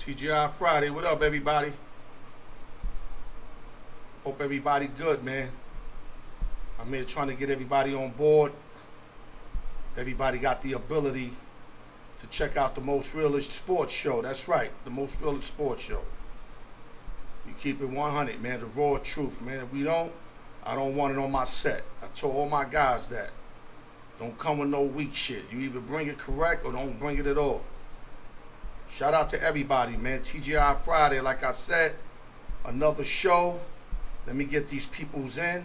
TGI Friday. What up, everybody? Hope everybody good, man. I'm here trying to get everybody on board. Everybody got the ability to check out the most realest sports show. That's right, the most realest sports show. We keep it 100, man, the raw truth, man. If we don't, I don't want it on my set. I told all my guys that. Don't come with no weak shit. You either bring it correct or don't bring it at all. Shout out to everybody, man. TGI Friday, like I said, another show. Let me get these peoples in.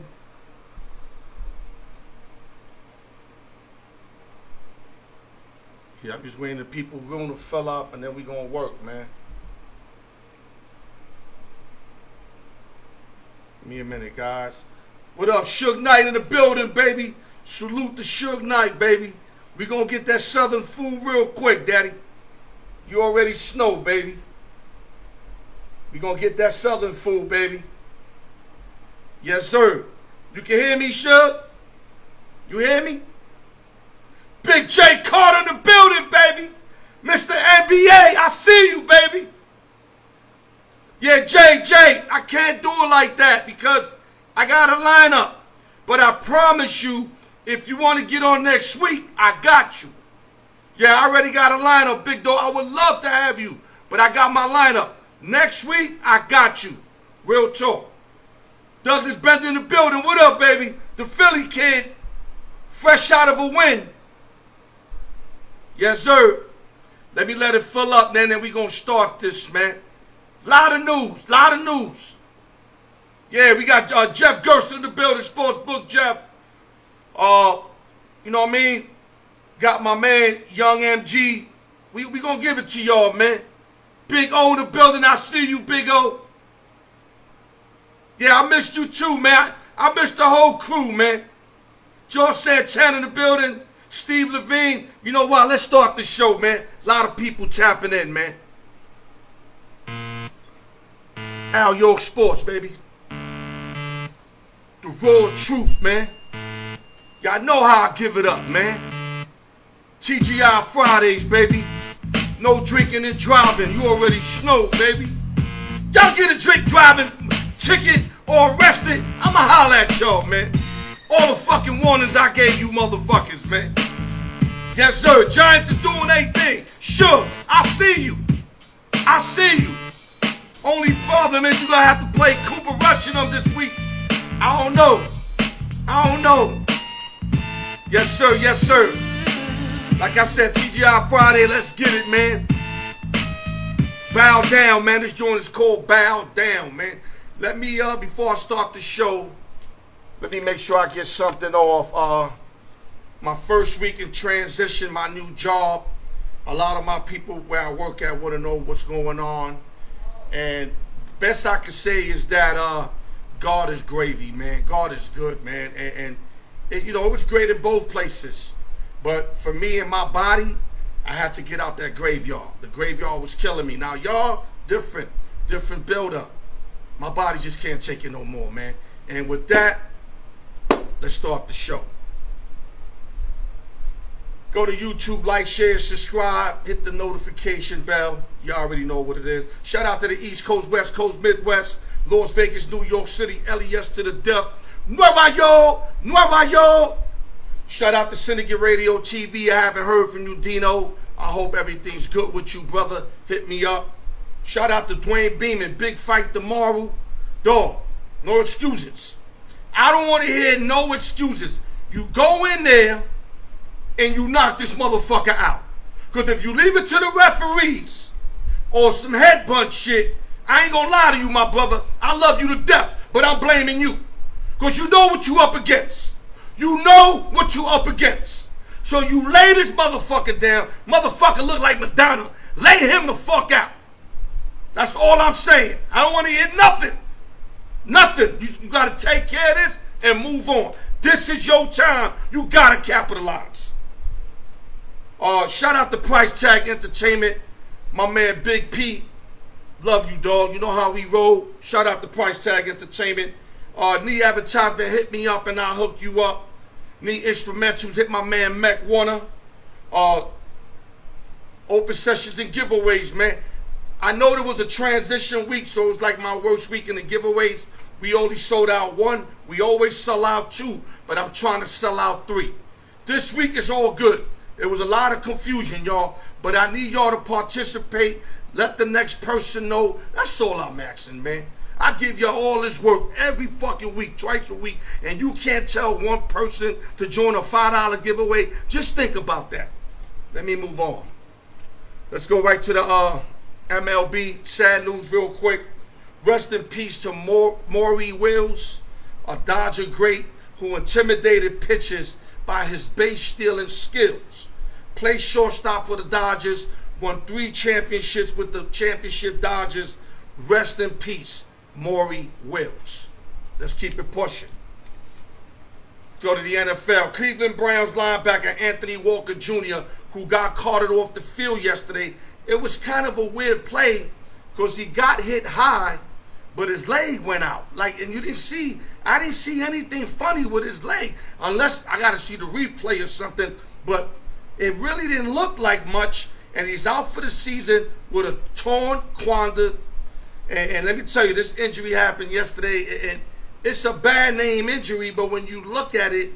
Yeah, I'm just waiting the people room to fill up, and then we gonna work, man. Give me a minute, guys. What up, Suge Knight in the building, baby? Salute the Suge Knight, baby. We gonna get that southern food real quick, daddy. You already snow, baby. We gonna get that southern food, baby. Yes, sir. You can hear me, Suge? You hear me? Big J Carter in the building, baby. Mr. NBA, I see you, baby. Yeah, J, I can't do it like that because I got a lineup. But I promise you, if you want to get on next week, I got you. Yeah, I already got a lineup, big dog. I would love to have you, but I got my lineup. Next week, I got you. Real talk. Douglas Bender in the building. What up, baby? The Philly kid, fresh out of a win. Yes, sir. Let me let it fill up, man, and we going to start this, man. Lot of news. Yeah, we got Jeff Gersten in the building, Sportsbook Jeff. You know what I mean? Got my man, Young MG. We going to give it to y'all, man. Big O in the building. I see you, Big O. Yeah, I missed you too, man. I missed the whole crew, man. George Santana in the building. Steve Levine. You know what? Let's start the show, man. A lot of people tapping in, man. Al York Sports, baby. The raw truth, man. Y'all know how I give it up, man. TGI Fridays, baby. No drinking and driving. You already snowed, baby. Y'all get a drink driving ticket or arrested, I'ma holler at y'all, man. All the fucking warnings I gave you motherfuckers, man. Yes, sir. Giants is doing their thing. Sure, I see you. Only problem is you gonna have to play Cooper Rush in them this week. I don't know. Yes, sir. Like I said, TGI Friday, let's get it, man. Bow down, man. This joint is called Bow Down, man. Let me, before I start the show, let me make sure I get something off. My first week in transition, my new job. A lot of my people where I work at want to know what's going on. And best I can say is that God is gravy, man. God is good, man. And it, you know, it was great in both places. But for me and my body, I had to get out that graveyard. The graveyard was killing me. Now, y'all, different build-up. My body just can't take it no more, man. And with that, let's start the show. Go to YouTube, like, share, subscribe, hit the notification bell. You already know what it is. Shout out to the East Coast, West Coast, Midwest, Las Vegas, New York City, LES to the death. Nueva York. Shout out to Syndicate Radio TV. I haven't heard from you, Dino. I hope everything's good with you, brother. Hit me up. Shout out to Dwayne Beeman. Big fight tomorrow. Dog, no excuses. I don't want to hear no excuses. You go in there and you knock this motherfucker out. Because if you leave it to the referees or some headbutt shit, I ain't gonna lie to you, my brother. I love you to death, but I'm blaming you. Because you know what you up against. So you lay this motherfucker down. Motherfucker look like Madonna. Lay him the fuck out. That's all I'm saying. I don't want to hear nothing. You got to take care of this and move on. This is your time. You got to capitalize. Shout out to Price Tag Entertainment. My man Big P. Love you, dog. You know how we roll. Shout out to Price Tag Entertainment. Need advertisement, hit me up and I'll hook you up. Need instrumentals, hit my man Mac Warner. Open sessions and giveaways, man. I know there was a transition week, so it was like my worst week in the giveaways. We only sold out 1. We always sell out 2, but I'm trying to sell out 3. This week is all good. There was a lot of confusion, y'all, but I need y'all to participate. Let the next person know. That's all I'm asking, man. I give y'all all this work every fucking week, twice a week, and you can't tell one person to join a $5 giveaway. Just think about that. Let me move on. Let's go right to the MLB. Sad news real quick. Rest in peace to Maury WILLS, a Dodger great who intimidated pitchers by his base-stealing skills. Played shortstop for the Dodgers, won 3 championships with the championship Dodgers. Rest in peace, Maury WILLS. Let's keep it pushing. Go to the NFL. Cleveland Browns linebacker Anthony Walker Jr., who got carted off the field yesterday. It was kind of a weird play because he got hit high, but his leg went out. I didn't see anything funny with his leg, unless I got to see the replay or something, but it really didn't look like much, and he's out for the season with a torn quadrant. And let me tell you, this injury happened yesterday, and it's a bad name injury, but when you look at it,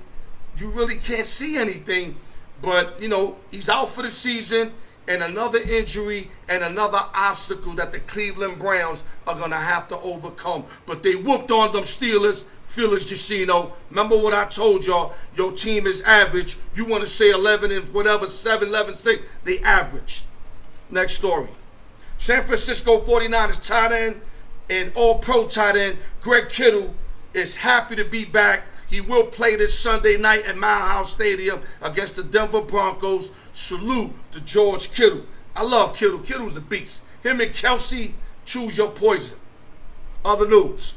you really can't see anything. But, you know, he's out for the season, and another injury and another obstacle that the Cleveland Browns are going to have to overcome. But they whooped on them Steelers, Felix Jacino. Remember what I told y'all? Your team is average. You want to say 11 and whatever, 7, 11, 6. They averaged. Next story. San Francisco 49ers tight end and all-pro tight end Greg Kittle is happy to be back. He will play this Sunday night at Mile High Stadium against the Denver Broncos. Salute to George Kittle. I love Kittle. Kittle's a beast. Him and Kelsey, choose your poison. Other news.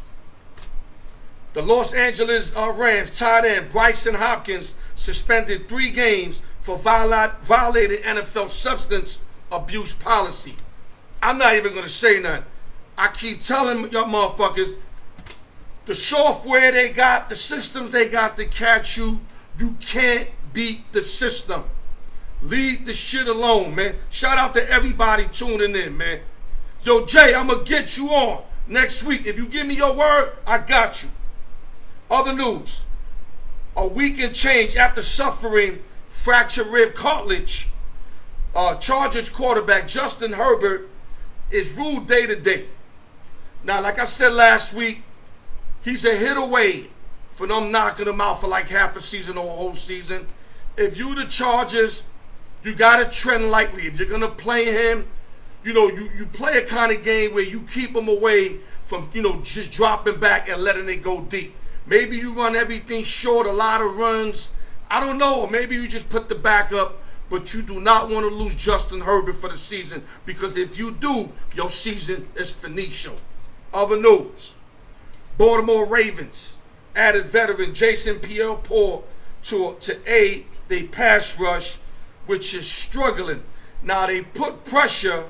The Los Angeles Rams tight end Bryson Hopkins suspended 3 games for violating NFL substance abuse policy. I'm not even going to say nothing. I keep telling y'all motherfuckers, the software they got, the systems they got to catch you, you can't beat the system. Leave the shit alone, man. Shout out to everybody tuning in, man. Yo, Jay, I'm going to get you on next week. If you give me your word, I got you. Other news. A week and change after suffering fractured rib cartilage, Chargers quarterback Justin Herbert is ruled day to day. Now, like I said last week, he's a hit away from them knocking him out for like half a season or a whole season. If you the Chargers, you got to trend lightly. If you're going to play him, you know, you play a kind of game where you keep him away from, you know, just dropping back and letting it go deep. Maybe you run everything short, a lot of runs. I don't know. Maybe you just put the back up. But you do not want to lose Justin Herbert for the season, because if you do, your season is finito. Other news. Baltimore Ravens added veteran Jason Pierre-Paul to aid their pass rush, which is struggling. Now, they put pressure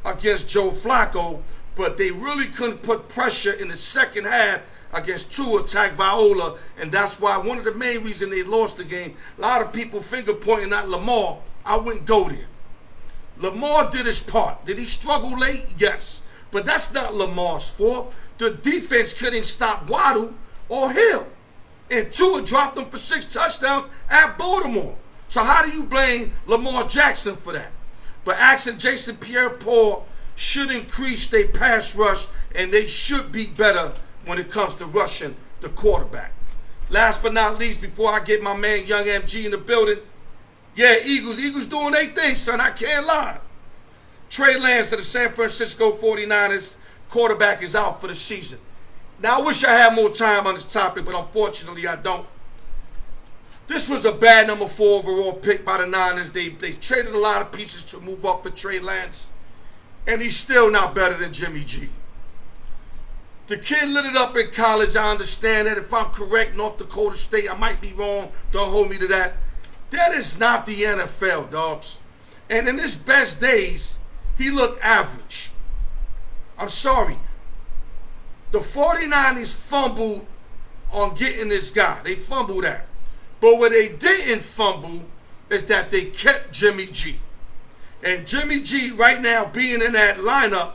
against Joe Flacco, but they really couldn't put pressure in the second half against Tua Tagovailoa, and that's why one of the main reasons they lost the game. A lot of people finger pointing at Lamar. I wouldn't go there. Lamar did his part. Did he struggle late? Yes. But that's not Lamar's fault. The defense couldn't stop Waddle or Hill. And Tua dropped them for 6 touchdowns at Baltimore. So how do you blame Lamar Jackson for that? But asking Jason Pierre-Paul should increase their pass rush, and they should be better when it comes to rushing the quarterback. Last but not least, before I get my man Young MG in the building, yeah, Eagles doing their thing, son. I can't lie. Trey Lance to the San Francisco 49ers quarterback is out for the season. Now, I wish I had more time on this topic, but unfortunately I don't. This was a bad number 4 overall pick by the Niners. They traded a lot of pieces to move up for Trey Lance, and he's still not better than Jimmy G. The kid lit it up in college. I understand that. If I'm correct, North Dakota State, I might be wrong. Don't hold me to that. That is not the NFL, dogs. And in his best days, he looked average. I'm sorry. The 49ers fumbled on getting this guy. They fumbled that. But what they didn't fumble is that they kept Jimmy G. And Jimmy G right now being in that lineup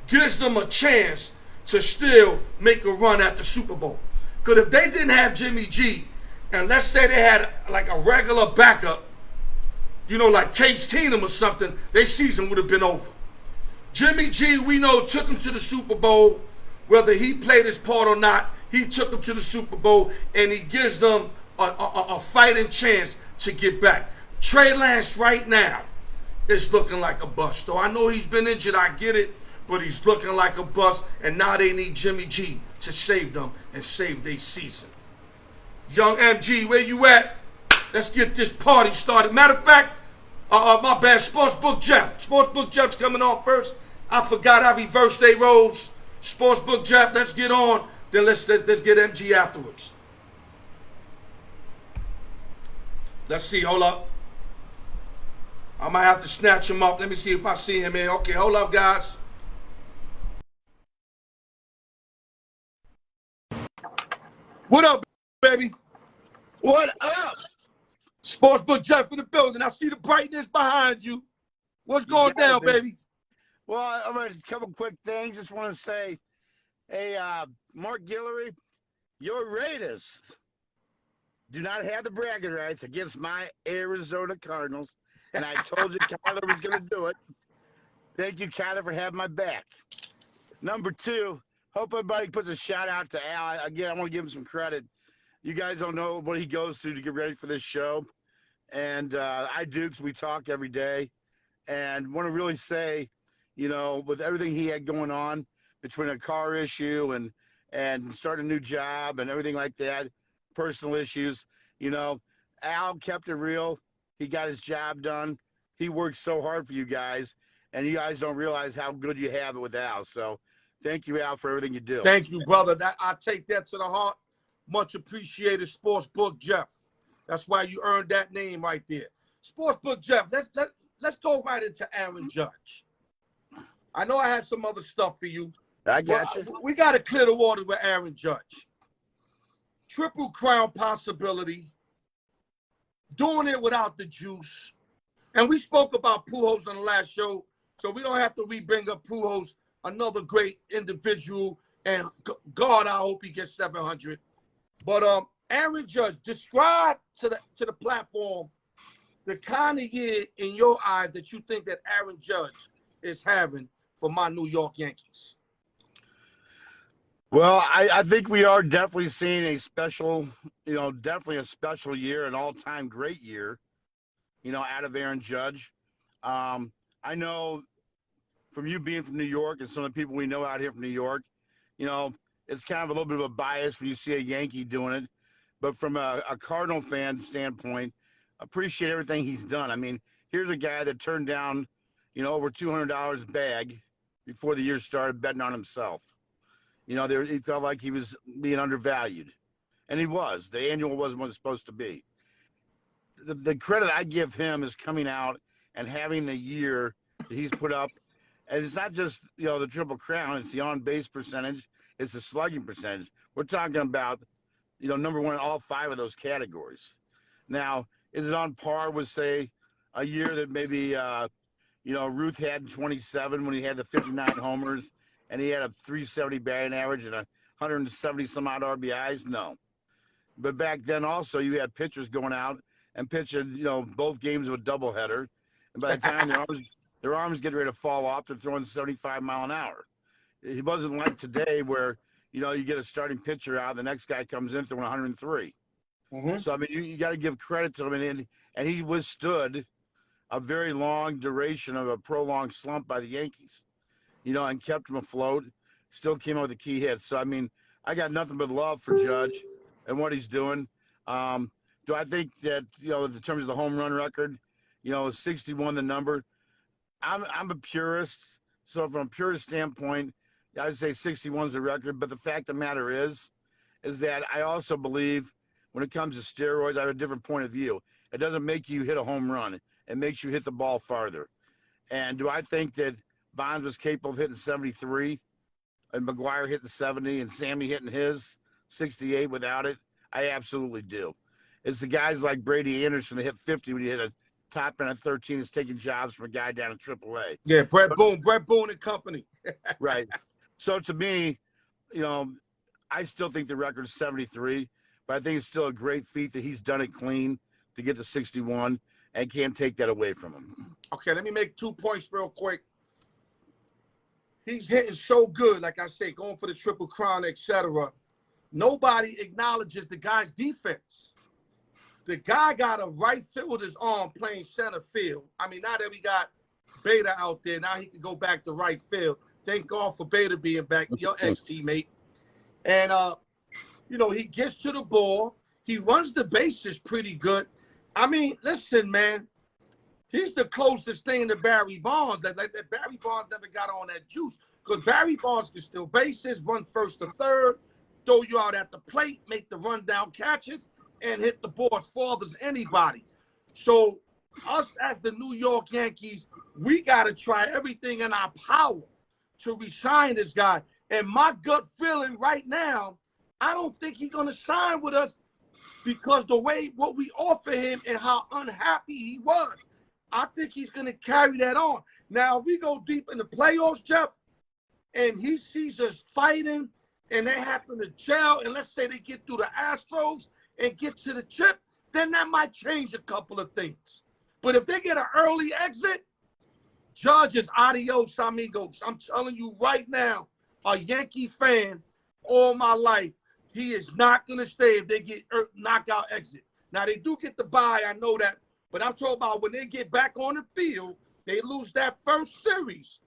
gives them a chance to still make a run at the Super Bowl. Because if they didn't have Jimmy G, and let's say they had like a regular backup, you know, like Case Keenum or something, their season would have been over. Jimmy G, we know, took him to the Super Bowl. Whether he played his part or not, he took them to the Super Bowl, and he gives them a fighting chance to get back. Trey Lance right now is looking like a bust. So I know he's been injured, I get it, but he's looking like a bust, and now they need Jimmy G to save them and save their season. Young MG, where you at? Let's get this party started. Matter of fact, my bad, Sportsbook Jeff. Sportsbook Jeff's coming on first. I forgot I reversed their roles. Sportsbook Jeff, let's get on. Then let's get MG afterwards. Let's see, hold up. I might have to snatch him up. Let me see if I see him here. Okay, hold up, guys. What up, baby? What up? Sportsbook Jeff in the building. I see the brightness behind you. What's going down, baby? Well, all right, a couple quick things. Just want to say, hey, Mark Guillory, your Raiders do not have the bragging rights against my Arizona Cardinals. And I told you Kyler was going to do it. Thank you, Kyler, for having my back. Number two, hope everybody puts a shout out to Al. Again, I want to give him some credit. You guys don't know what he goes through to get ready for this show. And I do, because we talk every day. And want to really say, you know, with everything he had going on between a car issue and starting a new job and everything like that, personal issues, you know, Al kept it real. He got his job done. He worked so hard for you guys, and you guys don't realize how good you have it with Al. So thank you, Al, for everything you do. Thank you, brother. I take that to the heart. Much appreciated, Sportsbook Jeff. That's why you earned that name right there. Sportsbook Jeff, let's go right into Aaron Judge. I know I had some other stuff for you. I got you. We got to clear the water with Aaron Judge. Triple crown possibility. Doing it without the juice. And we spoke about Pujols on the last show, so we don't have to re-bring up Pujols, another great individual. And God, I hope he gets 700. But Aaron Judge, describe to the platform the kind of year in your eye that you think that Aaron Judge is having for my New York Yankees. Well, I think we are definitely seeing a special, you know, definitely a special year, an all-time great year, you know, out of Aaron Judge. I know from you being from New York and some of the people we know out here from New York, you know, it's kind of a little bit of a bias when you see a Yankee doing it. But from a Cardinal fan standpoint, appreciate everything he's done. I mean, here's a guy that turned down, you know, over $200 a bag before the year started betting on himself. You know, he felt like he was being undervalued. And he was. The annual wasn't what it's supposed to be. The credit I give him is coming out and having the year that he's put up. And it's not just, you know, the Triple Crown. It's the on-base percentage. It's the slugging percentage. We're talking about, you know, number one in all five of those categories. Now, is it on par with, say, a year that maybe, you know, Ruth had in 27 when he had the 59 homers and he had a 370 batting average and 170 some odd RBIs? No. But back then also you had pitchers going out and pitching, you know, both games of a doubleheader. And by the time their arms get ready to fall off, they're throwing 75 mile an hour. It wasn't like today where, you know, you get a starting pitcher out, the next guy comes in throwing 103. Mm-hmm. So, I mean, you got to give credit to him. And he withstood a very long duration of a prolonged slump by the Yankees, you know, and kept him afloat, still came out with the key hits. So, I mean, I got nothing but love for Judge and what he's doing. Do I think that, you know, in terms of the home run record, you know, 61 the number? I'm a purist. So from a purist standpoint, I would say 61 is the record. But the fact of the matter is that I also believe when it comes to steroids, I have a different point of view. It doesn't make you hit a home run. It makes you hit the ball farther. And do I think that Bonds was capable of hitting 73 and McGuire hitting 70 and Sammy hitting his 68 without it? I absolutely do. It's the guys like Brady Anderson that hit 50 when you hit a top end at 13 is taking jobs from a guy down in AAA. Yeah, Brett Boone and company. Right. So to me, I still think the record is 73, but I think it's still a great feat that he's done it clean to get to 61 and can't take that away from him. Okay, let me make 2 points real quick. He's hitting so good, like I say, going for the Triple Crown, etc. Nobody acknowledges the guy's defense. The guy got a right fielder's arm playing center field. I mean, now that we got Beta out there, now he can go back to right field. Thank God for Beta being back, your ex-teammate. And, he gets to the ball. He runs the bases pretty good. I mean, listen, man. He's the closest thing to Barry Bonds. That Barry Bonds never got on that juice. Because Barry Bonds can steal bases, run first to third, throw you out at the plate, make the rundown catches, and hit the ball as far as anybody. So us as the New York Yankees, we got to try everything in our power to re-sign this guy. And my gut feeling right now, I don't think he's going to sign with us because what we offer him and how unhappy he was. I think he's going to carry that on. Now, if we go deep in the playoffs, Jeff, and he sees us fighting and they happen to gel, and let's say they get through the Astros and get to the chip, then that might change a couple of things. But if they get an early exit, Judge is adios, amigos. I'm telling you right now, a Yankee fan all my life, he is not going to stay if they get knockout exit. Now, they do get the bye, I know that. But I'm talking about when they get back on the field, they lose that first series,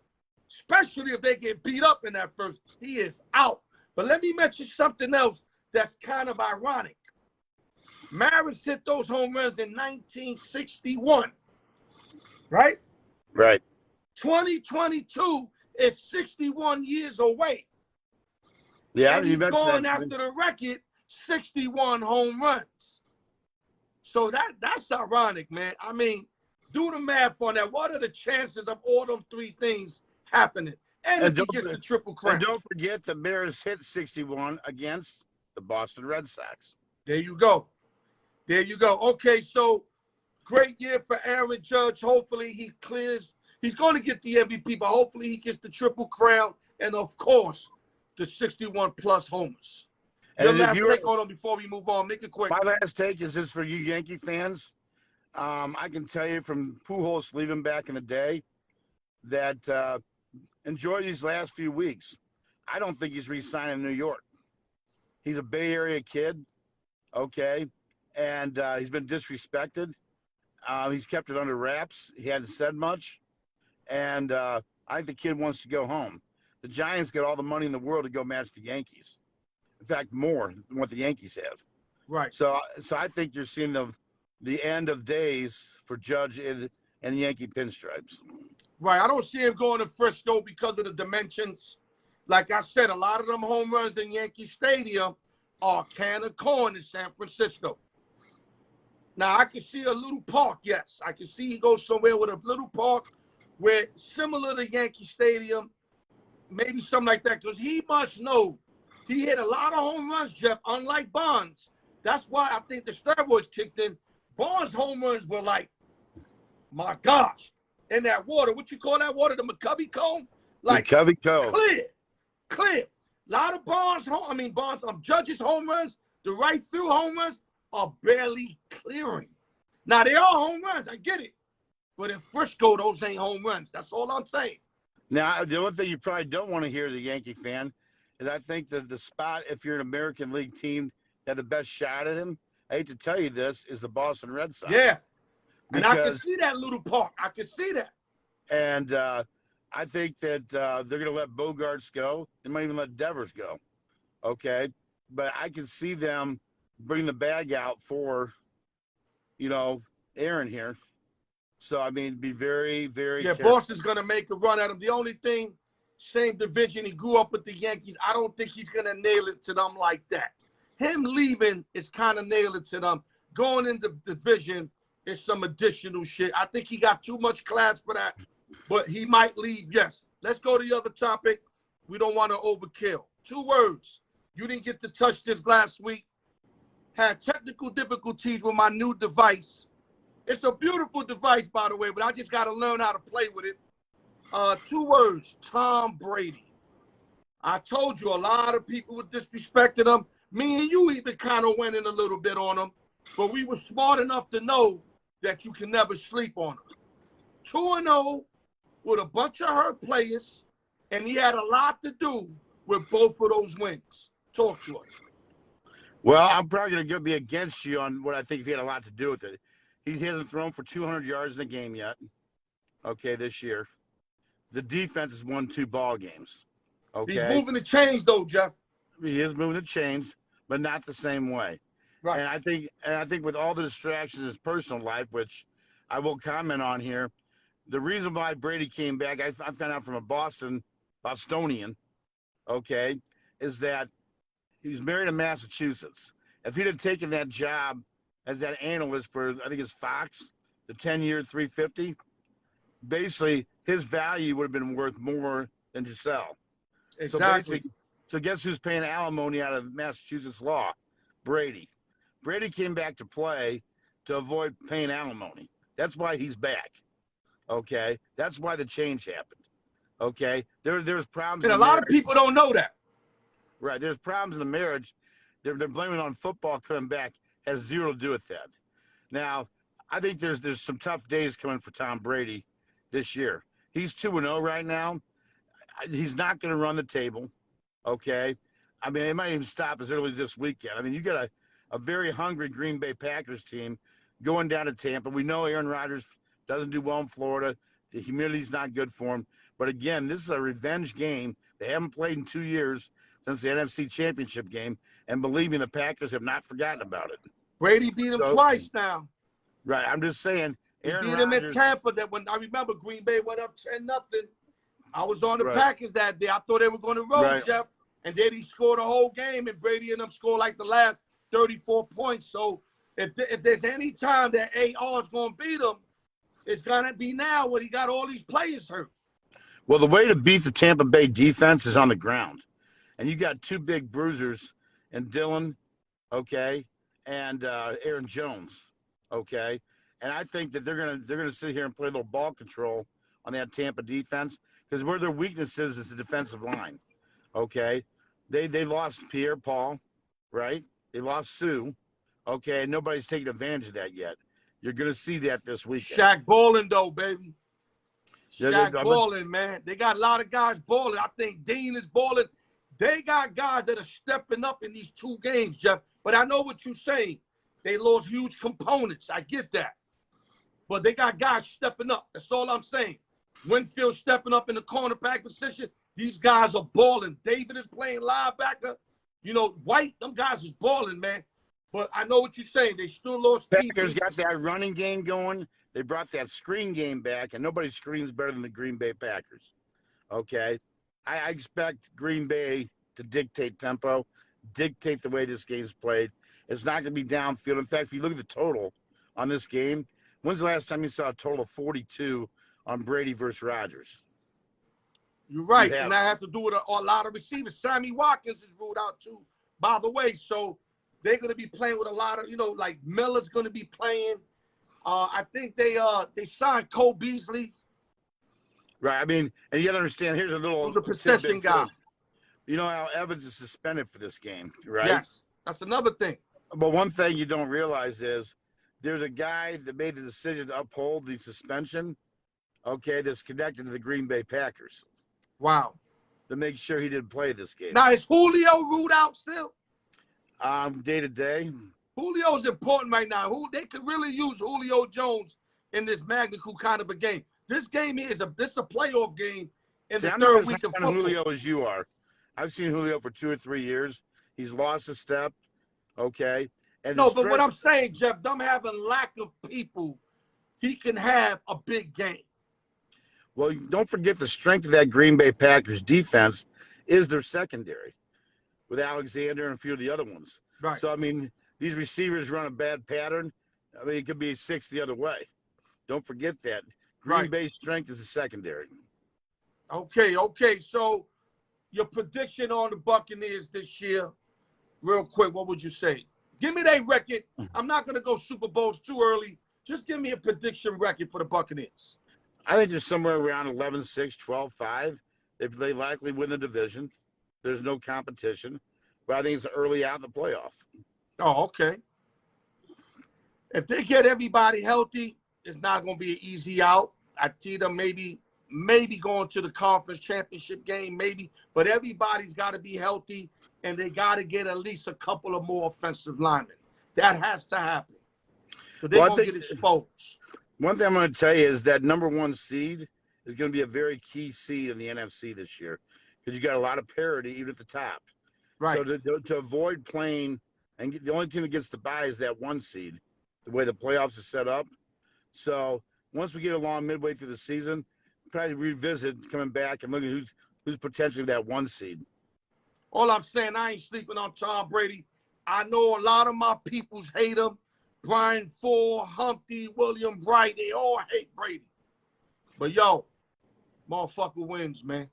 especially if they get beat up in that first. He is out. But let me mention something else that's kind of ironic. Maris hit those home runs in 1961, right? Right. 2022 is 61 years away. Yeah, and he's going after the record, 61 home runs. So that's ironic, man. I mean, do the math on that. What are the chances of all them three things happening? And if he gets the Triple Crown. And don't forget the Mariners hit 61 against the Boston Red Sox. There you go. There you go. Okay, so great year for Aaron Judge. Hopefully he clears. He's going to get the MVP, but hopefully he gets the Triple Crown and, of course, the 61-plus homers. Your last take on him before we move on. Make it quick. My last take is this for you Yankee fans. I can tell you from Pujols leaving back in the day that enjoy these last few weeks. I don't think he's re-signing in New York. He's a Bay Area kid, okay, and he's been disrespected. He's kept it under wraps. He hadn't said much, and I think the kid wants to go home. The Giants got all the money in the world to go match the Yankees. In fact, more than what the Yankees have. Right. So I think you're seeing the end of days for Judge and Yankee pinstripes. Right. I don't see him going to Frisco because of the dimensions. Like I said, a lot of them home runs in Yankee Stadium are can of corn in San Francisco. Now, I can see a little park, yes. I can see he goes somewhere with a little park where similar to Yankee Stadium, maybe something like that, because he must know he hit a lot of home runs, Jeff, unlike Bonds. That's why I think the steroids kicked in. Bonds' home runs were like, my gosh, in that water. What you call that water? The McCovey Cone? Like, McCovey Cone. Clear. A lot of Judge's home runs, the right field home runs are barely clearing. Now, they are home runs. I get it. But in Frisco, those ain't home runs. That's all I'm saying. Now, the one thing you probably don't want to hear as a Yankee fan is I think that the spot, if you're an American League team that had the best shot at him, I hate to tell you this, is the Boston Red Sox. Yeah. And I can see that little park. I can see that. And I think that they're going to let Bogarts go. They might even let Devers go. Okay. But I can see them bring the bag out for, Aaron here. So, I mean, be very, very careful. Boston's going to make a run at him. The only thing, same division, he grew up with the Yankees. I don't think he's going to nail it to them like that. Him leaving is kind of nail it to them. Going in the division is some additional shit. I think he got too much class for that, but he might leave, yes. Let's go to the other topic. We don't want to overkill. 2 words. You didn't get to touch this last week. Had technical difficulties with my new device. It's a beautiful device, by the way, but I just got to learn how to play with it. 2 words, Tom Brady. I told you a lot of people were disrespecting him. Me and you even kind of went in a little bit on him, but we were smart enough to know that you can never sleep on him. 2-0 with a bunch of hurt players, and he had a lot to do with both of those wins. Talk to us. Well, I'm probably going to be against you on what I think he had a lot to do with it. He hasn't thrown for 200 yards in a game yet, okay, this year. The defense has won 2 ball games, okay? He's moving the chains, though, Jeff. He is moving the chains, but not the same way. Right. And I think with all the distractions in his personal life, which I will comment on here, the reason why Brady came back, I found out from a Bostonian, okay, is that he's married in Massachusetts. If he'd have taken that job as that analyst for, I think it's Fox, the 10-year $350, basically his value would have been worth more than Giselle. Exactly. So guess who's paying alimony out of Massachusetts law? Brady. Brady came back to play to avoid paying alimony. That's why he's back. Okay? That's why the change happened. Okay? There's problems. And a lot of people don't know that. Right. There's problems in the marriage. They're blaming it on football coming back. Has zero to do with that. Now, I think there's some tough days coming for Tom Brady this year. He's 2-0 right now. He's not going to run the table. Okay? I mean, it might even stop as early as this weekend. I mean, you got a very hungry Green Bay Packers team going down to Tampa. We know Aaron Rodgers doesn't do well in Florida. The humidity's not good for him. But again, this is a revenge game. They haven't played in 2 years since the NFC Championship game. And believe me, the Packers have not forgotten about it. Brady beat him twice now. Right. I'm just saying. Aaron beat him in Tampa. That when I remember Green Bay went up 10-0. I was on the Packers that day. I thought they were going to roll, Jeff. And then he scored a whole game, and Brady and them scored like the last 34 points. So if there's any time that AR is going to beat him, it's going to be now when he got all these players hurt. Well, the way to beat the Tampa Bay defense is on the ground. And you got 2 big bruisers and Dillon, okay, and Aaron Jones, okay. And I think that they're gonna sit here and play a little ball control on that Tampa defense because where their weakness is the defensive line, okay. They lost Pierre-Paul, right? They lost Sue, okay. And nobody's taking advantage of that yet. You're gonna see that this weekend. Shaq balling though, baby. Shaq balling, man. They got a lot of guys balling. I think Dean is balling. They got guys that are stepping up in these 2 games, Jeff. But I know what you're saying. They lost huge components. I get that. But they got guys stepping up. That's all I'm saying. Winfield stepping up in the cornerback position. These guys are balling. David is playing linebacker. You know, White, them guys is balling, man. But I know what you're saying. They still lost. Packers got that running game going. They brought that screen game back, and nobody screens better than the Green Bay Packers. Okay? I expect Green Bay to dictate tempo, dictate the way this game's played. It's not going to be downfield. In fact, if you look at the total on this game, when's the last time you saw a total of 42 on Brady versus Rodgers? You're right, and that has to do with a lot of receivers. Sammy Watkins is ruled out too, by the way. So they're going to be playing with a lot of, like Miller's going to be playing. I think they signed Cole Beasley. Right. I mean, and you got to understand, here's a little. Who's a possession guy. You know how Evans is suspended for this game, right? Yes. That's another thing. But one thing you don't realize is there's a guy that made the decision to uphold the suspension, okay, that's connected to the Green Bay Packers. Wow. To make sure he didn't play this game. Now, is Julio ruled out still? Day to day. Julio's important right now. They could really use Julio Jones in this magnitude kind of a game. This game is a playoff game in the third week of football. Julio as you are. I've seen Julio for 2 or 3 years. He's lost a step, okay? And no, but what I'm saying, Jeff, them having lack of people, he can have a big game. Well, don't forget the strength of that Green Bay Packers defense is their secondary with Alexander and a few of the other ones. Right. So, I mean, these receivers run a bad pattern. I mean, it could be 6 the other way. Don't forget that. Green Bay's strength is the secondary. Okay. So your prediction on the Buccaneers this year, real quick, what would you say? Give me that record. I'm not going to go Super Bowls too early. Just give me a prediction record for the Buccaneers. I think they're somewhere around 11-6, 12-5. They likely win the division. There's no competition. But I think it's early out in the playoff. Oh, okay. If they get everybody healthy, it's not going to be an easy out. I see them maybe going to the conference championship game, maybe. But everybody's got to be healthy, and they got to get at least a couple of more offensive linemen. That has to happen. So they're going to get exposed. One thing I'm going to tell you is that number 1 seed is going to be a very key seed in the NFC this year because you got a lot of parity even at the top. Right. So to avoid playing, and the only team that gets the bye is that 1 seed, the way the playoffs are set up. So once we get along midway through the season, probably revisit coming back and looking at who's potentially that 1 seed. All I'm saying, I ain't sleeping on Tom Brady. I know a lot of my peoples hate him. Brian Ford, Humpty, William Bright, they all hate Brady. But, yo, motherfucker wins, man.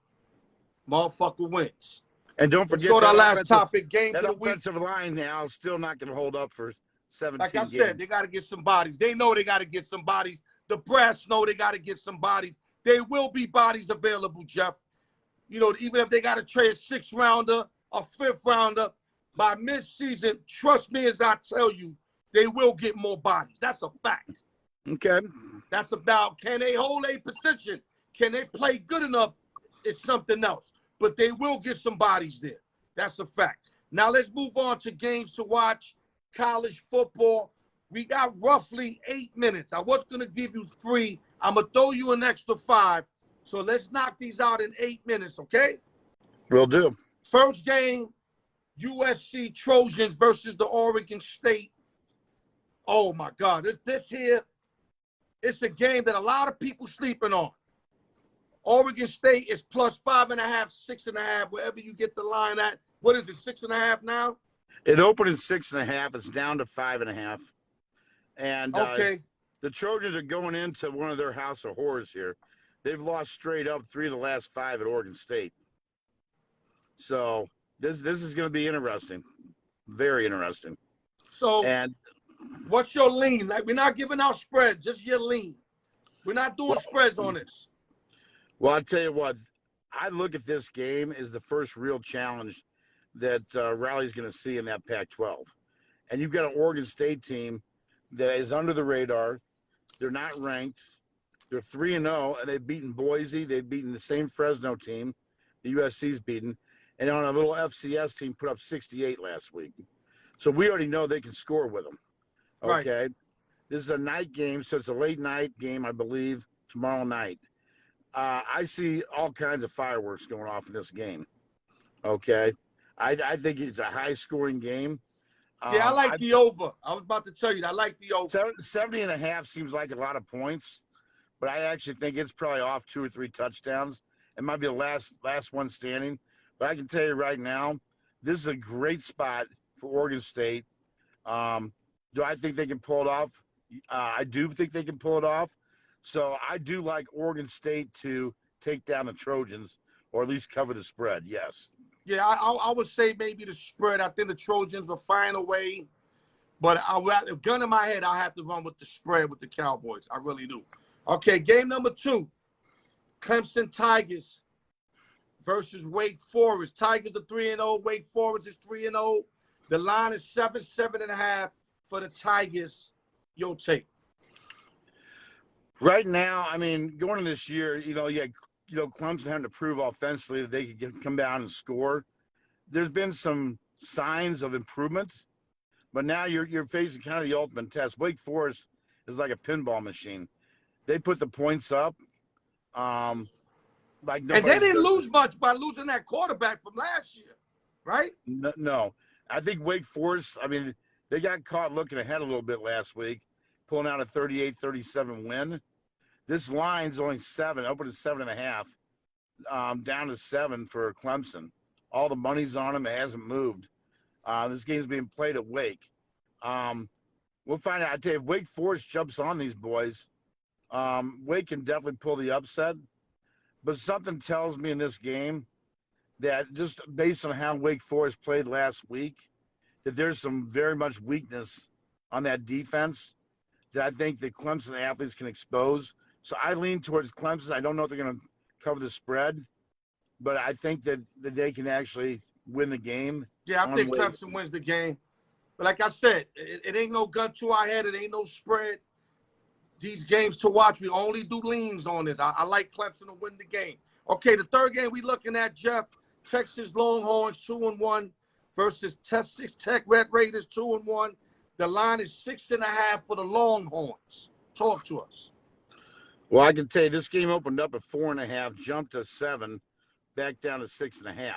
Motherfucker wins. And don't forget, let's go to our last topic, game of the week. That offensive line now is still not going to hold up for 17 Like I games. said, they got to get some bodies. They know they got to get some bodies. The brass know they got to get some bodies. There will be bodies available, Jeff. You know, even if they got to trade a 6th rounder, a 5th rounder, by mid-season, trust me as I tell you, they will get more bodies. That's a fact. Okay. That's about, can they hold a position? Can they play good enough? It's something else. But they will get some bodies there. That's a fact. Now let's move on to games to watch. College football. We got roughly 8 minutes. I was going to give you 3. I'm going to throw you an extra 5. So let's knock these out in 8 minutes, okay? Will do. First game, USC Trojans versus the Oregon State. Oh, my God. This here, it's a game that a lot of people sleeping on. Oregon State is plus 5.5, 6.5, wherever you get the line at. What is it, 6.5 now? It opened at 6.5. It's down to 5.5. And okay. The Trojans are going into one of their house of horrors here. They've lost straight up 3 of the last 5 at Oregon State. So this is going to be interesting, very interesting. So, and what's your lean? Like, we're not giving out spreads, just your lean. We're not doing spreads on this. Well, I'll tell you what. I look at this game as the first real challenge that Riley's going to see in that Pac-12. And you've got an Oregon State team that is under the radar. They're not ranked. They're 3-0, and they've beaten Boise. They've beaten the same Fresno team the USC's beaten. And on a little FCS team put up 68 last week. So we already know they can score with them. Okay? Right. This is a night game, so it's a late night game, I believe, tomorrow night. I see all kinds of fireworks going off in this game. Okay? I think it's a high-scoring game. Yeah, I like the over. I was about to tell you, I like the over. 70.5 seems like a lot of points, but I actually think it's probably off 2 or 3 touchdowns. It might be the last one standing. But I can tell you right now, this is a great spot for Oregon State. Do I think they can pull it off? I do think they can pull it off. So I do like Oregon State to take down the Trojans or at least cover the spread, yes. Yeah, I would say maybe the spread. I think the Trojans will find a way. But a gun in my head, I have to run with the spread with the Cowboys. I really do. Okay, game number 2. Clemson Tigers versus Wake Forest. Tigers are 3-0. Wake Forest is 3-0. The line is 7.5 for the Tigers. Your take. Right now, I mean, going into this year, Clemson having to prove offensively that they could come down and score. There's been some signs of improvement, but now you're facing kind of the ultimate test. Wake Forest is like a pinball machine. They put the points up. And they didn't lose much by losing that quarterback from last year, right? No. I think Wake Forest, I mean, they got caught looking ahead a little bit last week, pulling out a 38-37 win. This line's only 7, open at 7.5, down to 7 for Clemson. All the money's on them. It hasn't moved. This game's being played at Wake. We'll find out. I tell you, if Wake Forest jumps on these boys, Wake can definitely pull the upset. But something tells me in this game that just based on how Wake Forest played last week, that there's some very much weakness on that defense that I think the Clemson athletes can expose. So I lean towards Clemson. I don't know if they're going to cover the spread, but I think that they can actually win the game. Yeah, I think Clemson wins the game. But like I said, it ain't no gun to our head. It ain't no spread. These games to watch, we only do leans on this. I like Clemson to win the game. Okay, the third game we looking at, Jeff, Texas Longhorns 2-1 versus Texas Tech Red Raiders 2-1. The line is 6.5 for the Longhorns. Talk to us. Well, I can tell you this game opened up at 4.5, jumped to 7, back down to 6.5.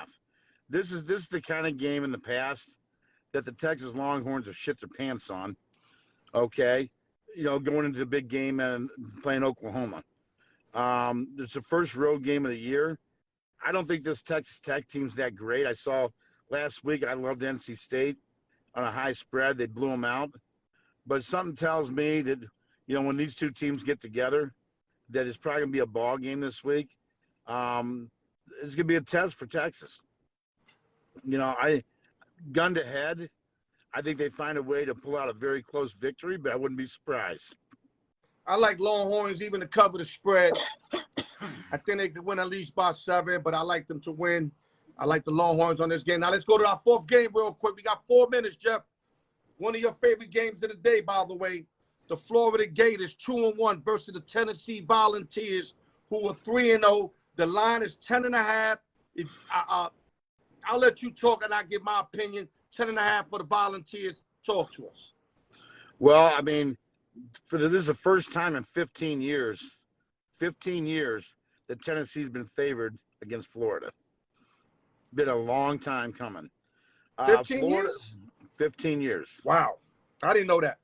This is the kind of game in the past that the Texas Longhorns have shit their pants on. Okay, going into the big game and playing Oklahoma. It's the first road game of the year. I don't think this Texas Tech team's that great. I saw last week, I loved NC State on a high spread. They blew them out. But something tells me that, when these two teams get together, that it's probably going to be a ball game this week. It's going to be a test for Texas. Gun to head, I think they find a way to pull out a very close victory, but I wouldn't be surprised. I like Longhorns even to cover the spread. I think they could win at least by 7, but I like them to win. I like the Longhorns on this game. Now let's go to our fourth game real quick. We got 4 minutes, Jeff. One of your favorite games of the day, by the way. The Florida Gators 2-1 versus the Tennessee Volunteers, who are 3-0. The line is 10.5. I'll let you talk and I'll give my opinion. 10.5 for the Volunteers. Talk to us. Well, I mean, this is the first time in 15 years that Tennessee's been favored against Florida. Been a long time coming. 15 years? 15 years. Wow. I didn't know that.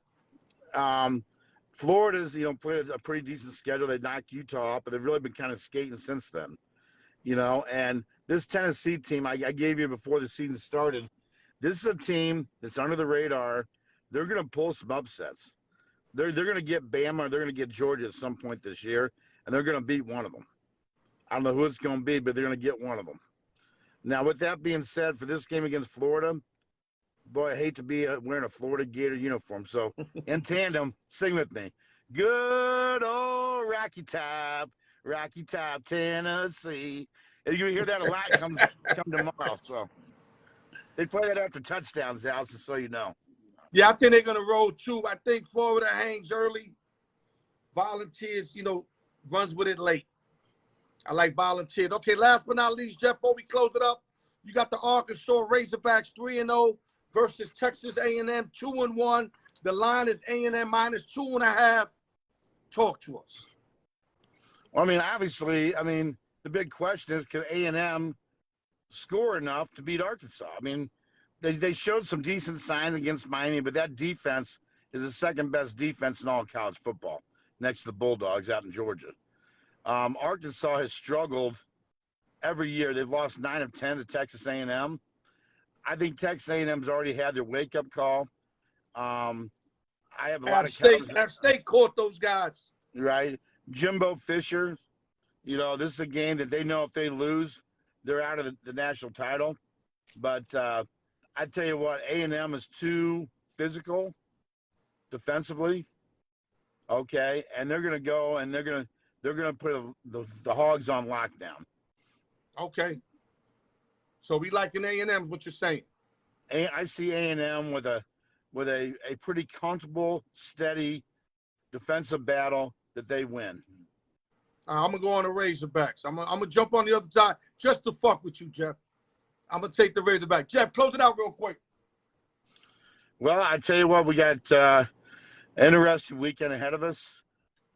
Florida's, played a pretty decent schedule. They knocked Utah off, but they've really been kind of skating since then. And this Tennessee team I gave you before the season started, this is a team that's under the radar. They're going to pull some upsets. They're going to get Bama, or they're going to get Georgia at some point this year, and they're going to beat one of them. I don't know who it's going to be, but they're going to get one of them. Now, with that being said, for this game against Florida, boy, I hate to be wearing a Florida Gator uniform. So, in tandem, sing with me. Good old Rocky Top, Tennessee. And you hear that a lot come tomorrow. So, they play that after touchdowns, Al, just so you know. Yeah, I think they're going to roll 2. I think Florida hangs early. Volunteers, runs with it late. I like Volunteers. Okay, last but not least, Jeff, before we close it up, you got the Arkansas Razorbacks 3-0 versus Texas A&M 2-1. The line is A&M minus 2.5. Talk to us. Well, obviously, the big question is, can A&M score enough to beat Arkansas? They showed some decent signs against Miami, but that defense is the second best defense in all college football, next to the Bulldogs out in Georgia. Arkansas has struggled every year. They've lost 9 of 10 to Texas A&M. I think Texas A&M's already had their wake-up call. I have a lot of App State caught those guys. Right. Jimbo Fisher, this is a game that they know if they lose, they're out of the national title. But I tell you what, A&M is too physical defensively. Okay, and they're going to go and they're going to put the Hogs on lockdown. Okay. So we liking A&M, what you're saying? I see A&M with a pretty comfortable, steady defensive battle that they win. I'm going to go on the Razorbacks. I'm going to jump on the other side just to fuck with you, Jeff. I'm going to take the Razorback. Jeff, close it out real quick. Well, I tell you what, we got an interesting weekend ahead of us.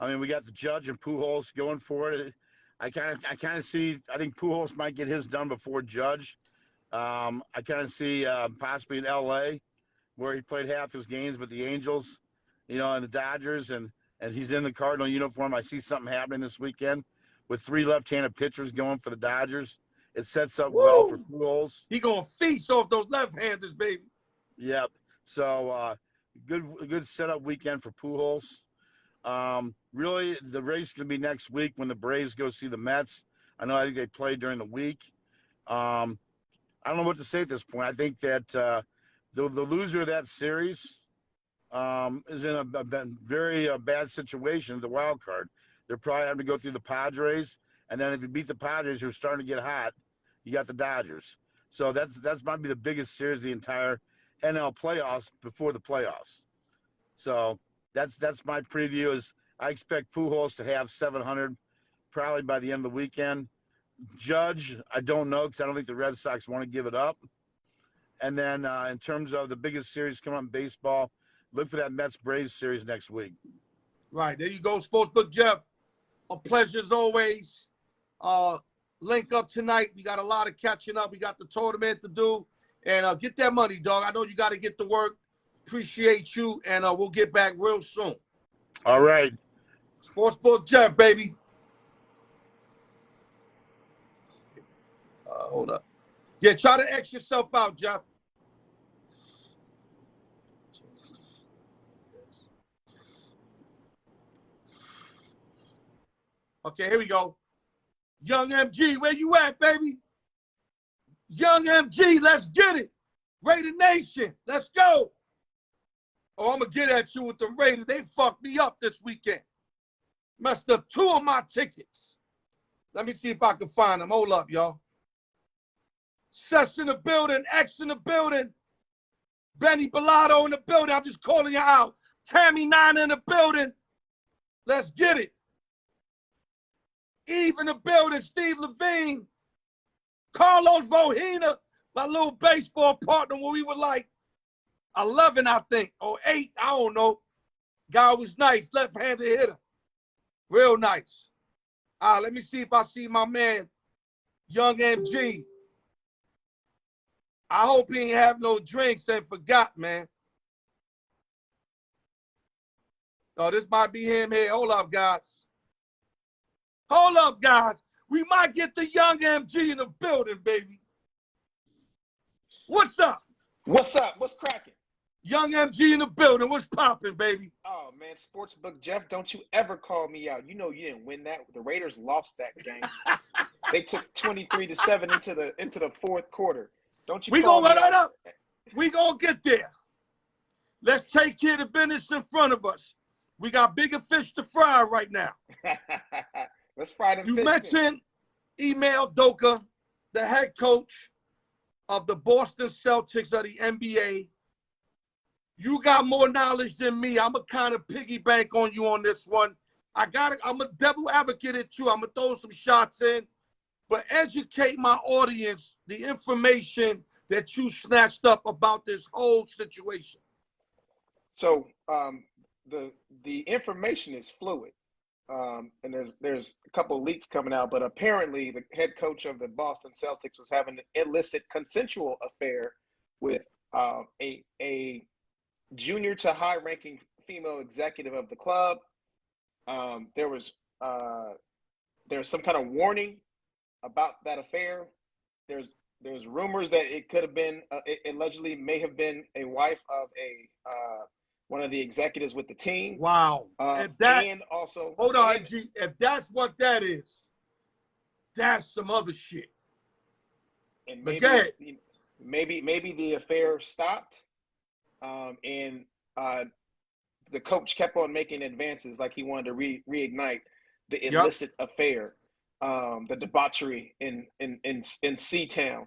We got the Judge and Pujols going for it. I kind of see, I think Pujols might get his done before Judge. I kind of see possibly in L.A., where he played half his games with the Angels, and the Dodgers, and he's in the Cardinal uniform. I see something happening this weekend with 3 left-handed pitchers going for the Dodgers. It sets up well for Pujols. He going to feast off those left-handers, baby. Yep. So good setup weekend for Pujols. Really, the race is going to be next week when the Braves go see the Mets. I think they play during the week. I don't know what to say at this point. I think that the loser of that series is in a very bad situation, the wild card. They're probably having to go through the Padres, and then if you beat the Padres, who are starting to get hot, you got the Dodgers. So that's might be the biggest series of the entire NL playoffs before the playoffs. So that's my preview. Is I expect Pujols to have 700 probably by the end of the weekend. Judge, I don't know because I don't think the Red Sox want to give it up. And then in terms of the biggest series coming up in baseball, look for that Mets-Braves series next week. Right, there you go, Sportsbook Jeff. A pleasure as always. Link up tonight. We got a lot of catching up. We got the tournament to do. And get that money, dog. I know you got to get to work. Appreciate you. And we'll get back real soon. All right. Sportsbook Jeff, baby. Hold up. Yeah, try to X yourself out, Jeff. Okay, here we go. Young MG, where you at, baby? Young MG, let's get it. Raider Nation, let's go. Oh, I'm going to get at you with the Raiders. They fucked me up this weekend. Messed up 2 of my tickets. Let me see if I can find them. Hold up, y'all. Sess in the building, X in the building. Benny Bellotto in the building. I'm just calling you out. Tammy 9 in the building. Let's get it. Eve in the building. Steve Levine. Carlos Vohina, my little baseball partner when we were like 11, I think, or 8. I don't know. Guy was nice. Left-handed hitter. Real nice. All right, let me see if I see my man, Young MG. I hope he ain't have no drinks and forgot, man. Oh, this might be him here. Hold up, guys. Hold up, guys. We might get the Young MG in the building, baby. What's up? What's up? What's cracking? Young MG in the building. What's popping, baby? Oh, man, Sportsbook Jeff, don't you ever call me out. You know you didn't win that. The Raiders lost that game. They took 23-7 into the fourth quarter. Don't you call me out. We gonna run up. We gonna get there. Let's take care of business in front of us. We got bigger fish to fry right now. Let's fry them fish. You mentioned Ime Udoka, the head coach of the Boston Celtics of the NBA. You got more knowledge than me. I'm going to kind of piggyback on you on this one. I'm a devil advocate at you. I'm going to throw some shots in. But educate my audience the information that you snatched up about this whole situation. So the information is fluid. And there's a couple of leaks coming out, but apparently the head coach of the Boston Celtics was having an illicit consensual affair with a junior to high-ranking female executive of the club. There was some kind of warning about that affair. There's rumors that it could have been, it allegedly may have been a wife of one of the executives with the team. Wow. And also, hold on, G. If that's what that is, that's some other shit. And maybe the affair stopped, and the coach kept on making advances like he wanted to reignite the illicit affair, the debauchery in C-Town.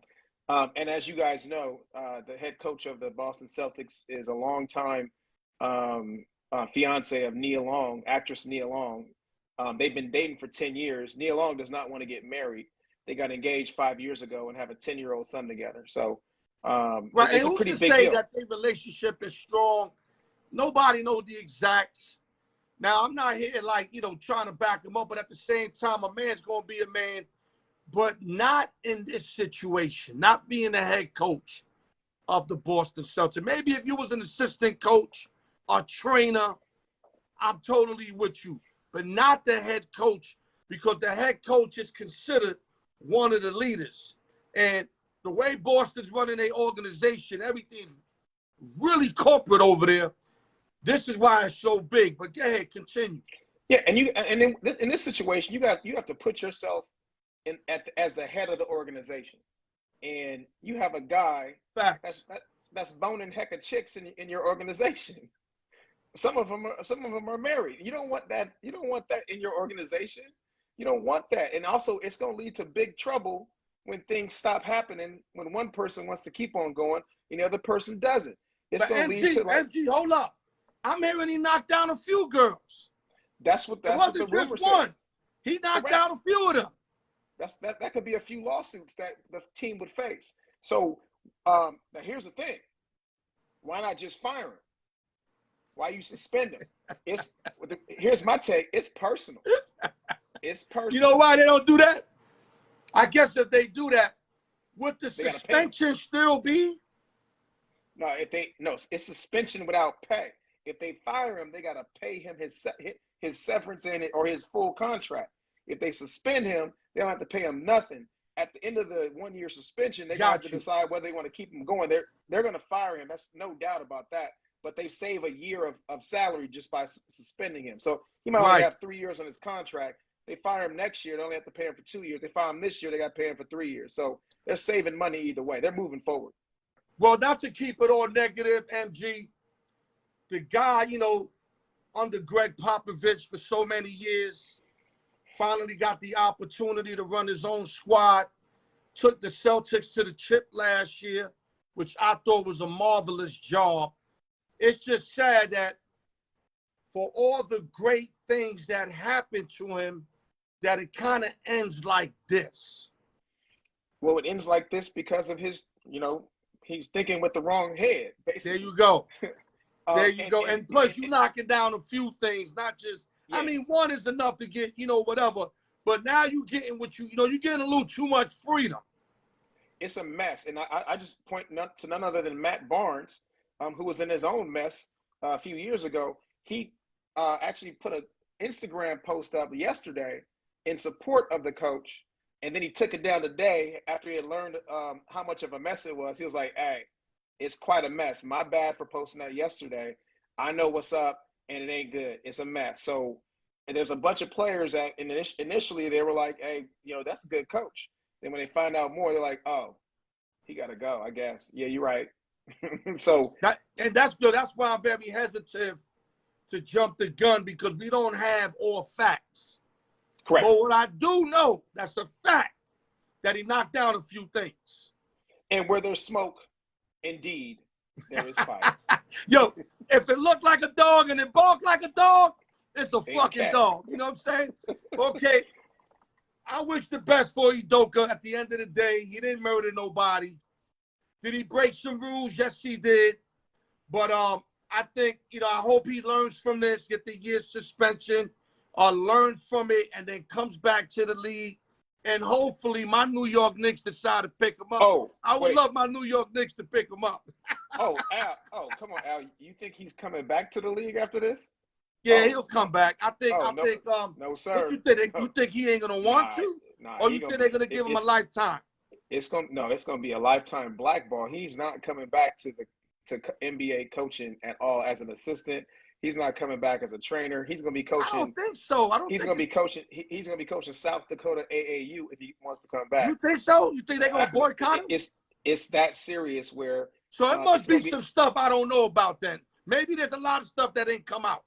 And as you guys know, the head coach of the Boston Celtics is a longtime fiance of Nia Long, actress Nia Long. They've been dating for 10 years. Nia Long does not want to get married. They got engaged 5 years ago and have a 10-year-old son together. So right. It's and a pretty who's big to say deal. that their relationship is strong? Nobody knows the exacts. Now, I'm not here trying to back him up, but at the same time, a man's going to be a man, but not in this situation, not being the head coach of the Boston Celtics. Maybe if you was an assistant coach, a trainer, I'm totally with you, but not the head coach, because the head coach is considered one of the leaders. And the way Boston's running their organization, everything's really corporate over there. This is why it's so big. But go ahead, continue. Yeah, and in this situation, you have to put yourself as the head of the organization, and you have a guy that's boning heck of chicks in your organization. Some of them are married. You don't want that. You don't want that in your organization. You don't want that. And also, it's going to lead to big trouble when things stop happening. When one person wants to keep on going and the other person doesn't. It's going to lead to like. MG, hold up. I'm hearing he knocked down a few girls. That's what the rumor says. He knocked down a few of them. That could be a few lawsuits that the team would face. So now here's the thing. Why not just fire him? Why you suspend him? Here's my take. It's personal. It's personal. You know why they don't do that? I guess if they do that, would the suspension still be? No, it's suspension without pay. If they fire him, they gotta pay him his severance or his full contract. If they suspend him, they don't have to pay him nothing. At the end of the 1-year suspension, they have to decide whether they want to keep him going. They're going to fire him. That's no doubt about that. But they save a year of salary just by suspending him. So he might only have 3 years on his contract. They fire him next year, they only have to pay him for 2 years. They fire him this year, they got to pay him for 3 years. So they're saving money either way. They're moving forward. Well, not to keep it all negative, MG, the guy, under Greg Popovich for so many years, finally got the opportunity to run his own squad, took the Celtics to the chip last year, which I thought was a marvelous job. It's just sad that for all the great things that happened to him, that it kind of ends like this. Well, it ends like this because of his, he's thinking with the wrong head, basically. There you go. There you go. And plus, you're knocking down a few things, not just, I mean, one is enough to get, whatever. But now you're getting you're getting a little too much freedom. It's a mess. And I just point to none other than Matt Barnes, who was in his own mess a few years ago. He actually put an Instagram post up yesterday in support of the coach. And then he took it down today after he had learned how much of a mess it was. He was like, hey, it's quite a mess. My bad for posting that yesterday. I know what's up, and it ain't good. It's a mess. So and there's a bunch of players that initially they were like, hey, that's a good coach. Then when they find out more, they're like, oh, he got to go, I guess. Yeah, you're right. So that's good. That's why I'm very hesitant to jump the gun, because we don't have all facts. Correct. But what I do know, that's a fact, that he knocked down a few things. And where there's smoke, indeed, there is fire. Yo, if it looked like a dog and it barked like a dog, it's a fucking dog. You know what I'm saying? Okay. I wish the best for Udoka. At the end of the day, he didn't murder nobody. Did he break some rules? Yes, he did. But I think, I hope he learns from this, get the year suspension, learn from it, and then comes back to the league. And hopefully my New York Knicks decide to pick him up. Oh, I would love my New York Knicks to pick him up. Al. Oh, come on, Al. You think he's coming back to the league after this? Yeah, he'll come back. I think, no, sir. What you think? You think he ain't gonna want to? Or you think they're gonna give him a lifetime? It's gonna be a lifetime blackball. He's not coming back to NBA coaching at all as an assistant. He's not coming back as a trainer. He's gonna be coaching. I don't think so. He's gonna be coaching South Dakota AAU if he wants to come back. You think so? You think they're gonna boycott him? It's that serious where. So it must be some stuff I don't know about then. Maybe there's a lot of stuff that ain't come out.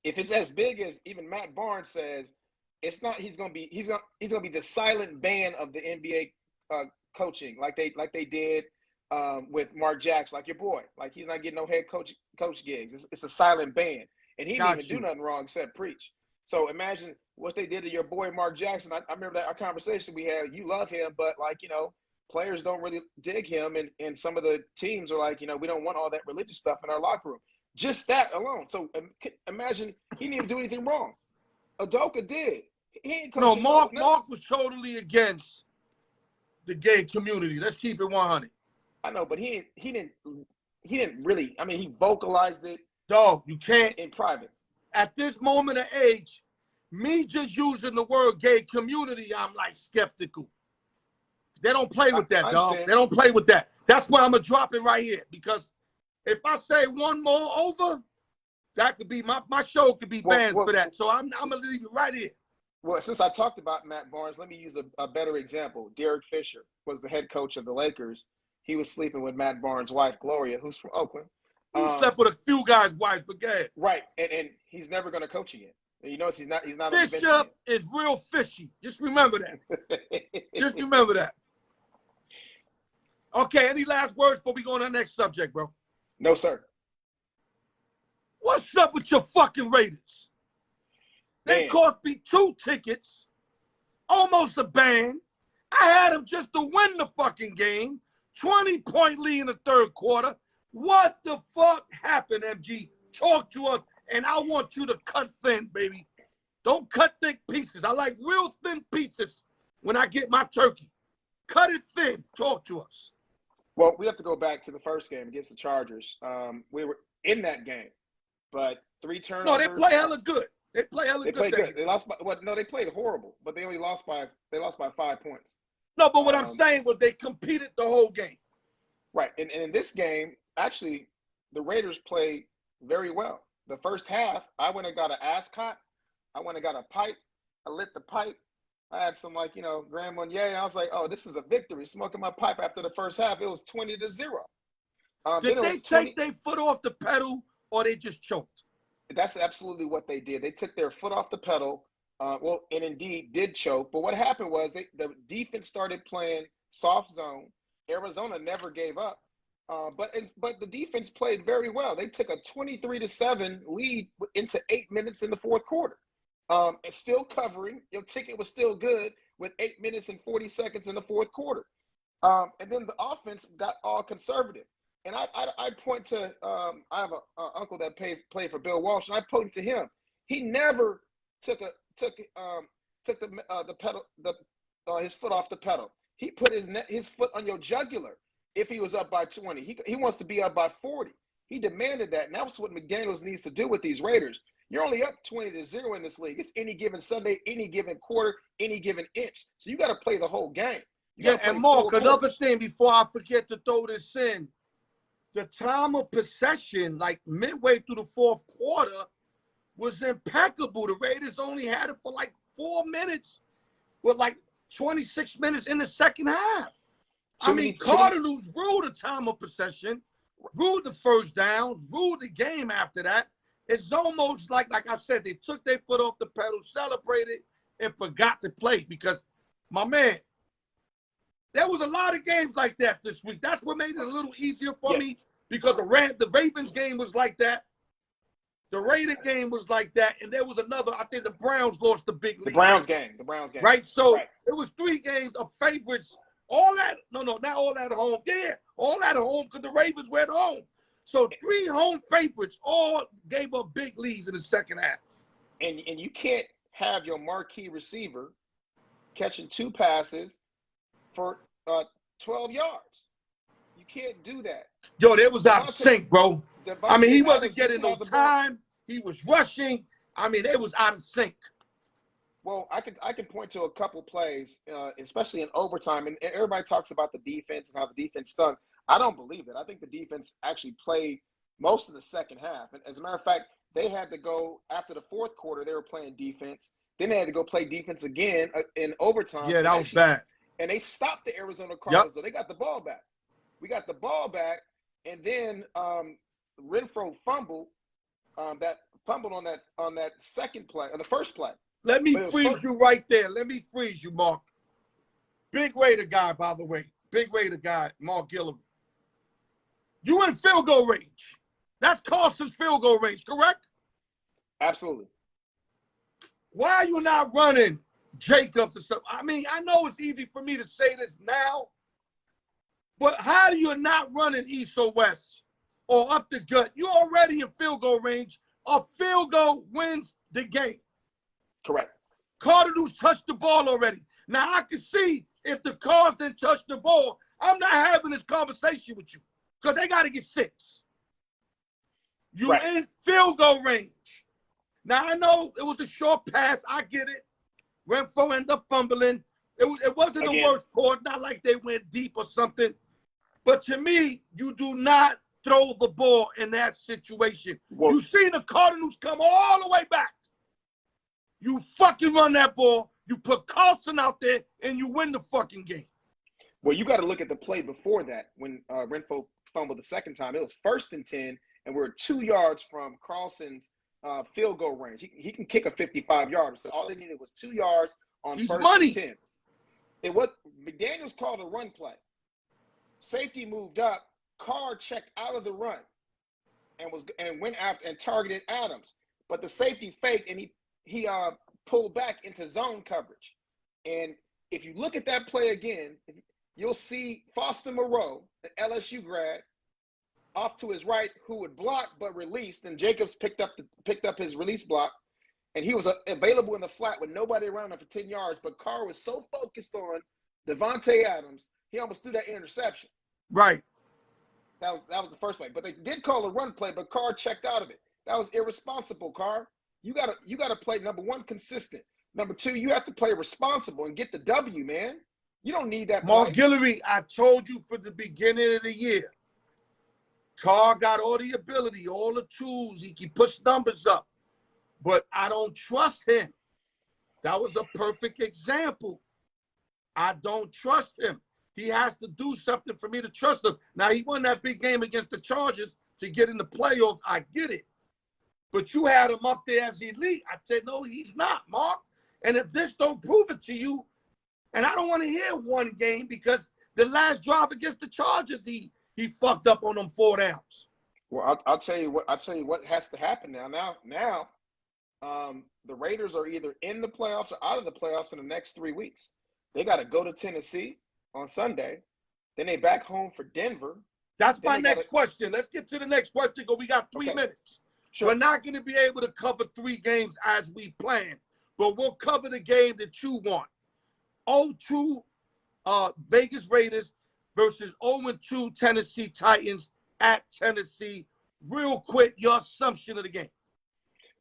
If it's as big as even Matt Barnes says, it's not. He's gonna be the silent ban of the NBA coaching, like they did with Mark Jackson, like your boy. Like he's not getting no head coach gigs. It's a silent ban, and he didn't even do nothing wrong except preach. So imagine what they did to your boy Mark Jackson. I remember that our conversation we had. You love him, but players don't really dig him, and some of the teams are like, we don't want all that religious stuff in our locker room. Just that alone. So imagine he didn't even do anything wrong. Udoka did. He ain't no, Mark was totally against the gay community. Let's keep it 100. I know, but he didn't really. I mean, he vocalized it. Dog, you can't in private. At this moment of age, me just using the word gay community, I'm like skeptical. They don't play with that, dog. They don't play with that. That's why I'm gonna drop it right here, because if I say one more over, that could be my show could be banned for that. So I'm gonna leave it right here. Well, since I talked about Matt Barnes, let me use a better example. Derek Fisher was the head coach of the Lakers. He was sleeping with Matt Barnes' wife, Gloria, who's from Oakland. He slept with a few guys' wives, but go ahead. Right, and he's never going to coach again. And you notice he's not on the bench Bishop is real fishy. Just remember that. Just remember that. Okay, any last words before we go on to the next subject, bro? No, sir. What's up with your fucking Raiders? They Man. cost me 2 tickets, almost a ban. I had them just to win the fucking game. 20-point lead in the third quarter. What the fuck happened, MG? Talk to us, and I want you to cut thin, baby. Don't cut thick pieces. I like real thin pieces when I get my turkey. Cut it thin. Talk to us. Well, we have to go back to the first game against the Chargers. We were in that game, but 3 turnovers. No, they play hella good. They play hella good. They played good. They lost by they played horrible, but they only lost by 5 points. No, but what I'm saying was they competed the whole game. Right. And in this game, actually, the Raiders played very well. The first half, I went and got an ascot. I went and got a pipe. I lit the pipe. I had some, Grand Marnier. I was like, oh, this is a victory. Smoking my pipe after the first half. It was 20-0. Did they take their foot off the pedal or they just choked? That's absolutely what they did. They took their foot off the pedal, and indeed did choke. But what happened was the defense started playing soft zone. Arizona never gave up, but the defense played very well. They took a 23-7 lead into 8 minutes in the fourth quarter. And still covering. Your ticket was still good with 8 minutes and 40 seconds in the fourth quarter. And then the offense got all conservative. And I point to I have an uncle that played for Bill Walsh, and I point to him. He never took the pedal his foot off the pedal. He put his foot on your jugular if he was up by 20. He wants to be up by 40. He demanded that, and that's what McDaniels needs to do with these Raiders. You're only up 20-0 in this league. It's any given Sunday, any given quarter, any given inch. So you got to play the whole game. Yeah, and Mark, another thing before I forget to throw this in. The time of possession, like midway through the fourth quarter, was impeccable. The Raiders only had it for 4 minutes with 26 minutes in the second half. Cardinals ruled the time of possession, ruled the first down, ruled the game after that. It's almost like I said, they took their foot off the pedal, celebrated, and forgot to play because, my man, there was a lot of games like that this week. That's what made it a little easier for me because the Ravens game was like that. The Raider game was like that. And there was another, I think the Browns lost the big lead. The Browns game. Right? So it was 3 games of favorites. All that, not all that at home. Yeah, all that at home because the Ravens were at home. So 3 home favorites all gave up big leads in the second half. And you can't have your marquee receiver catching 2 passes for 12 yards. You can't do that. Yo, they was out of sync, bro. He wasn't getting no time. He was rushing. They was out of sync. Well, I can point to a couple plays, especially in overtime, and everybody talks about the defense and how the defense stunk. I don't believe it. I think the defense actually played most of the second half. And as a matter of fact, they had to go after the fourth quarter. They were playing defense. Then they had to go play defense again in overtime. Yeah, that was bad. And they stopped the Arizona Cardinals, so they got the ball back. We got the ball back, and then Renfro fumbled on that second play, on the first play. Let me freeze you right there. Let me freeze you, Mark. Big Raider guy, by the way. Big Raider guy, Mark Gilliam. You in field goal range. That's Carson's field goal range, correct? Absolutely. Why are you not running Jacobs or something? I know it's easy for me to say this now, but how do you not running east or west or up the gut? You're already in field goal range. A field goal wins the game. Correct. Cardinals touched the ball already. Now, I can see if the Cards didn't touch the ball, I'm not having this conversation with you because they got to get 6. You in field goal range. Now, I know it was a short pass. I get it. Renfro ended up fumbling. It wasn't the worst call. Not like they went deep or something. But to me, you do not throw the ball in that situation. You seen the Cardinals come all the way back. You fucking run that ball. You put Carlson out there, and you win the fucking game. Well, you got to look at the play before that when Renfro fumbled the second time. It was 1st and 10, and we're 2 yards from Carlson's field goal range. He can kick a 55-yarder. So all they needed was 2 yards on He's first money. and 10. It was McDaniels called a run play. Safety moved up. Carr checked out of the run and went after and targeted Adams. But the safety faked and he pulled back into zone coverage. And if you look at that play again, you'll see Foster Moreau, the LSU grad, off to his right, who would block but released, and Jacobs picked up his release block, and he was available in the flat with nobody around him for 10 yards. But Carr was so focused on Devontae Adams, he almost threw that interception. Right. That was the first play. But they did call a run play, but Carr checked out of it. That was irresponsible, Carr. You gotta play, number one, consistent. Number two, you have to play responsible and get the W, man. You don't need that play. Mark Guillory, I told you from the beginning of the year, Carr got all the ability, all the tools. He can push numbers up. But I don't trust him. That was a perfect example. I don't trust him. He has to do something for me to trust him. Now, he won that big game against the Chargers to get in the playoffs. I get it. But you had him up there as elite. I said, no, he's not, Mark. And if this don't prove it to you, and I don't want to hear one game because the last drive against the Chargers, he fucked up on them 4 downs. Well, I'll tell you what has to happen now. Now, the Raiders are either in the playoffs or out of the playoffs in the next 3 weeks. They got to go to Tennessee on Sunday. Then they back home for Denver. That's my next question. Let's get to the next question because we got 3 minutes. Sure. We're not going to be able to cover 3 games as we planned, but we'll cover the game that you want. 0-2 Vegas Raiders versus 0-2 Tennessee Titans at Tennessee. Real quick, your assumption of the game.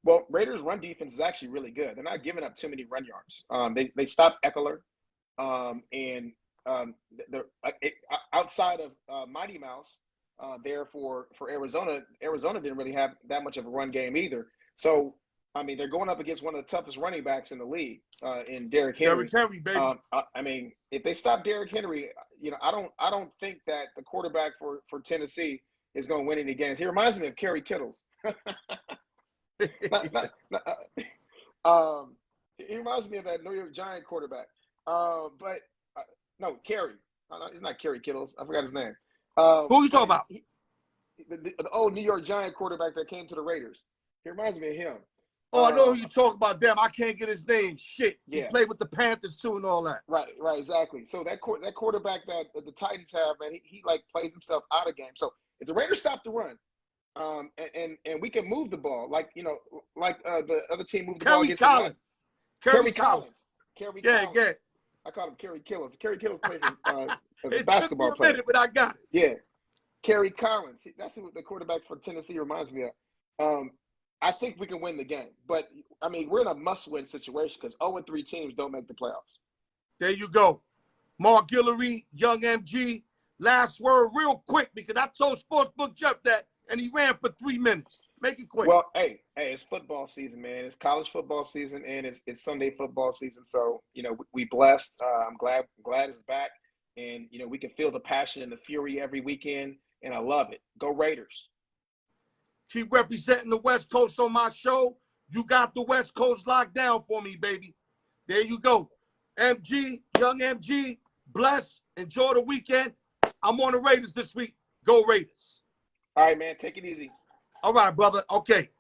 Well, Raiders' run defense is actually really good. They're not giving up too many run yards. They stopped Eckler, and they're outside of Mighty Mouse there for Arizona. Arizona didn't really have that much of a run game either. So, I mean, they're going up against one of the toughest running backs in the league in Derrick Henry. Derrick Henry, baby. I mean, if they stop Derrick Henry, I don't think that the quarterback for Tennessee is going to win any games. He reminds me of Kerry Kittles. He reminds me of that New York Giant quarterback. But no, Kerry. It's not Kerry Kittles. I forgot his name. Who are you talking about? The old New York Giant quarterback that came to the Raiders. He reminds me of him. Oh, I know who you talk about. Damn, I can't get his name. Shit. Yeah. He played with the Panthers too and all that. Right, exactly. So that quarterback that the Titans have, man, he like plays himself out of game. So if the Raiders stop the run, and we can move the ball like the other team moved the ball against Collins. Kerry Collins. Yeah. I call him Kerry Kittles. Kerry Kittles played for as a It basketball took me a minute, but I got it. Yeah, Kerry Collins. That's who the quarterback for Tennessee reminds me of. I think we can win the game, but I mean we're in a must-win situation because 0-3 teams don't make the playoffs. There you go, Mark Guillory, Young MG. Last word, real quick, because I told Sportsbook Jeff that, and he ran for 3 minutes. Make it quick. Well, hey, it's football season, man. It's college football season, and it's Sunday football season. So we blessed. I'm glad it's back, and we can feel the passion and the fury every weekend, and I love it. Go Raiders. Keep representing the West Coast on my show. You got the West Coast locked down for me, baby. There you go. MG, Young MG, bless. Enjoy the weekend. I'm on the Raiders this week. Go Raiders. All right, man. Take it easy. All right, brother. Okay.